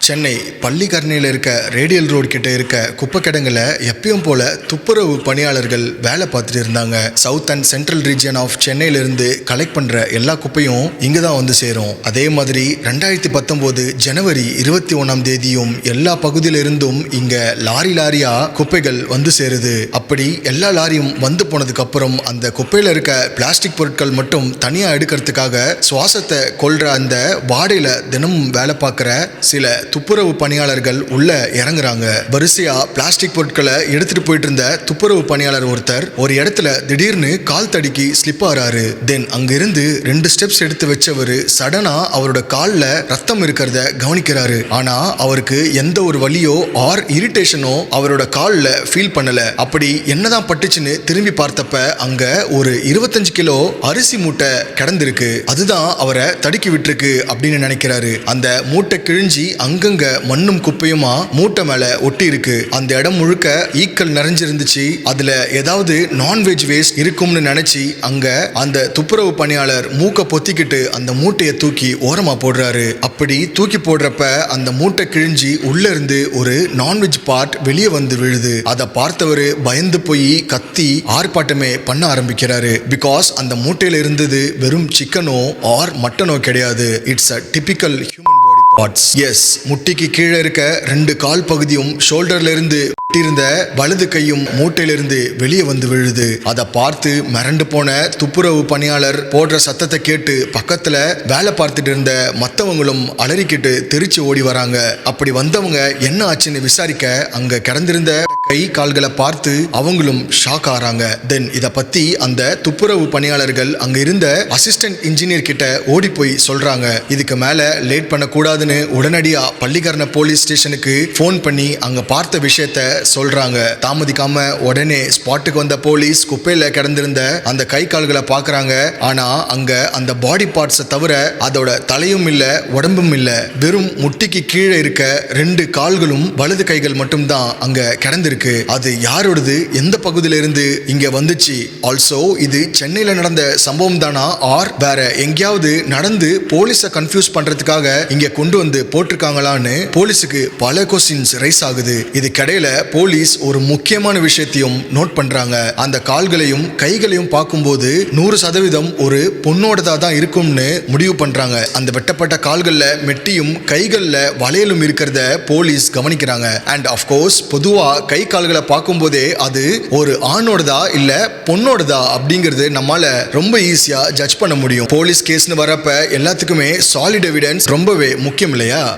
சென்னை பள்ளிக்கரணையில் இருக்க radial road கிட்ட இருக்க குப்பை கிடங்குல எப்பயும் போல துப்புரவு பணியாளர்கள் வேலை பார்த்துட்டு இருந்தாங்க. South and central region of சென்னையிலிருந்து கலெக்ட் பண்ற எல்லா குப்பையும் இங்க தான் வந்து சேரும். அதே மாதிரி 2019 ஜனவரி 21 எல்லா பகுதியில இருந்தும் இங்க லாரியா குப்பைகள் வந்து சேருது. அப்படி எல்லா லாரியும் வந்து போனதுக்கு அப்புறம் அந்த குப்பையில இருக்க பிளாஸ்டிக் பொருட்கள் மட்டும் தனியா எடுக்கிறதுக்காக சுவாசத்தை கொல்ற அந்த வாடையில தினமும் வேலை பார்க்கிற சில துப்புரவு பணியாளர்கள் உள்ள இறங்குறாங்க. வரிசையா பிளாஸ்டிக் பொருட்களை எடுத்துட்டு போயிட்டு இருந்த துப்புரவு பணியாளர் ஒருத்தர் ஒரு இடத்துல திடீர்னு கால் தடுக்கி ஸ்லிப் ஆறாரு. தென் அங்க இருந்து 2 ஸ்டெப்ஸ் எடுத்து வச்சவரு சடனா அவரோட கால்ல ரத்தம் இருக்கிறத கவனிக்கிறாரு. ஆனா அவருக்கு எந்த ஒரு வலியோ ஆர் இரிட்டேஷனோ அவரோட கால்ல ஃபீல் பண்ணல. அப்படி என்னதான் பட்டுச்சுன்னு திரும்பி பார்த்தப்ப அங்க ஒரு 25 கிலோ அரிசி மூட்டை கிடந்திருக்கு. அதுதான் அவரை தடுக்கி விட்டுருக்கு அப்படின்னு நினைக்கிறாரு. அந்த மூட்டை கிழிஞ்சி அங்கங்க மண்ணும் குப்பையுமா மூட்டை மேல ஒட்டி இருக்கு. அந்த இடம் முழுக்க ஈக்கள் நிறைஞ்சிருந்துச்சு. அதுல ஏதாவது நான்வெஜ் வேஸ்ட் இருக்கும்னு நினைச்சு அங்க அந்த துப்புரவு பணியாளர் மூக்க பொத்திக்கிட்டு அந்த மூட்டையை தூக்கி ஓரமா போடுறாரு. அப்படி தூக்கி போடுறப்ப அந்த மூட்டை கிழிஞ்சி உள்ள இருந்து ஒரு நான்வெஜ் பார்ட் வெளியே வந்து விழுது. அதை பார்த்தவரு பயந்து போய் கத்தி ஆர்ப்பாட்டமே பண்ண ஆரம்பிக்கிறாரு. பிகாஸ் அந்த மூட்டையில இருந்தது வெறும் சிக்கனோ ஆர் மட்டனோ கிடையாது. It's a typical human body parts. Yes, முட்டிக்கு கீழே இருக்க 2 கால் பகுதியும் ஷோல்டர்ல இருந்து இருந்த வலது கையும் மூட்டையிலிருந்து வெளியே வந்து விழுது. அதை பார்த்து மிரண்டு போன துப்புரவு பணியாளர் போடுற சத்தத்தை கேட்டு பக்கத்துல வேலை பார்த்துட்டு இருந்த மற்றவங்களும் அலறிக்கிட்டு தெரிச்சு ஓடி வராங்க. அப்படி வந்தவங்க என்ன ஆச்சுன்னு விசாரிக்க அங்க கிடந்திருந்த கை கால்களை பார்த்து அவங்களும் ஷாக் ஆறாங்க. தென் இதை பத்தி அந்த துப்புரவு பணியாளர்கள் அங்க இருந்த அசிஸ்டன்ட் இன்ஜினியர் கிட்ட ஓடி போய் சொல்றாங்க. இதுக்கு மேல லேட் பண்ண கூடாதுன்னு உடனடியா பள்ளிக்கரணை போலீஸ் ஸ்டேஷனுக்கு போன் பண்ணி அங்க பார்த்த விஷயத்த சொல்றாங்க. தாமதிக்காம உடனே ஸ்பாட்டுக்கு வந்த போலீஸ் குப்பையில கிடந்திருந்த அந்த கை கால்களை பாக்குறாங்க. ஆனா அங்க அந்த பாடி பார்ட்ஸை தவிர அதோட தலையும் இல்ல உடம்பும் இல்ல. வெறும் முட்டிக்கு கீழே இருக்க 2 கால்களும் வலது கைகள் மட்டும் தான் அங்க கிடந்திருக்கு. அது யாரோடது, எந்த பகுதியில இருந்து இங்க வந்துச்சு? ஆல்சோ இது சென்னையில நடந்த சம்பவம் தானா ஆர் வேற எங்கேயாவது நடந்து போலீஸை கன்ஃபியூஸ் பண்றதுக்காக இங்க கொண்டு வந்து போட்டிருக்காங்களான்னு போலீஸுக்கு பல கொஸ்டின்ஸ் ரைஸ் ஆகுது. இது கடையில போலீஸ் ஒரு முக்கியமான விஷயத்தையும் நோட் பண்றாங்க. அந்த கால்களையும் கைகளையும் பார்க்கும்போது 100% ஒரு பொண்ணோடதா தான் இருக்கும்னு முடிவு பண்றாங்க. அந்த வெட்டப்பட்ட கால்கள்ல மெட்டியும் கைகள்ல வளையலும் இருக்கிறத போலீஸ் கவனிக்கிறாங்க. அண்ட் ஆஃப் கோர்ஸ் பொதுவா கை கால்களை பார்க்கும்போதே அது ஒரு ஆணோடதா இல்ல பொண்ணோடதா அப்படிங்கிறது நம்மால ரொம்ப ஈஸியா ஜட்ஜ் பண்ண முடியும். போலீஸ் கேஸ்னு வரப்ப எல்லாத்துக்குமே சாலிட் எவிடன்ஸ் ரொம்பவே முக்கியம் இல்லையா?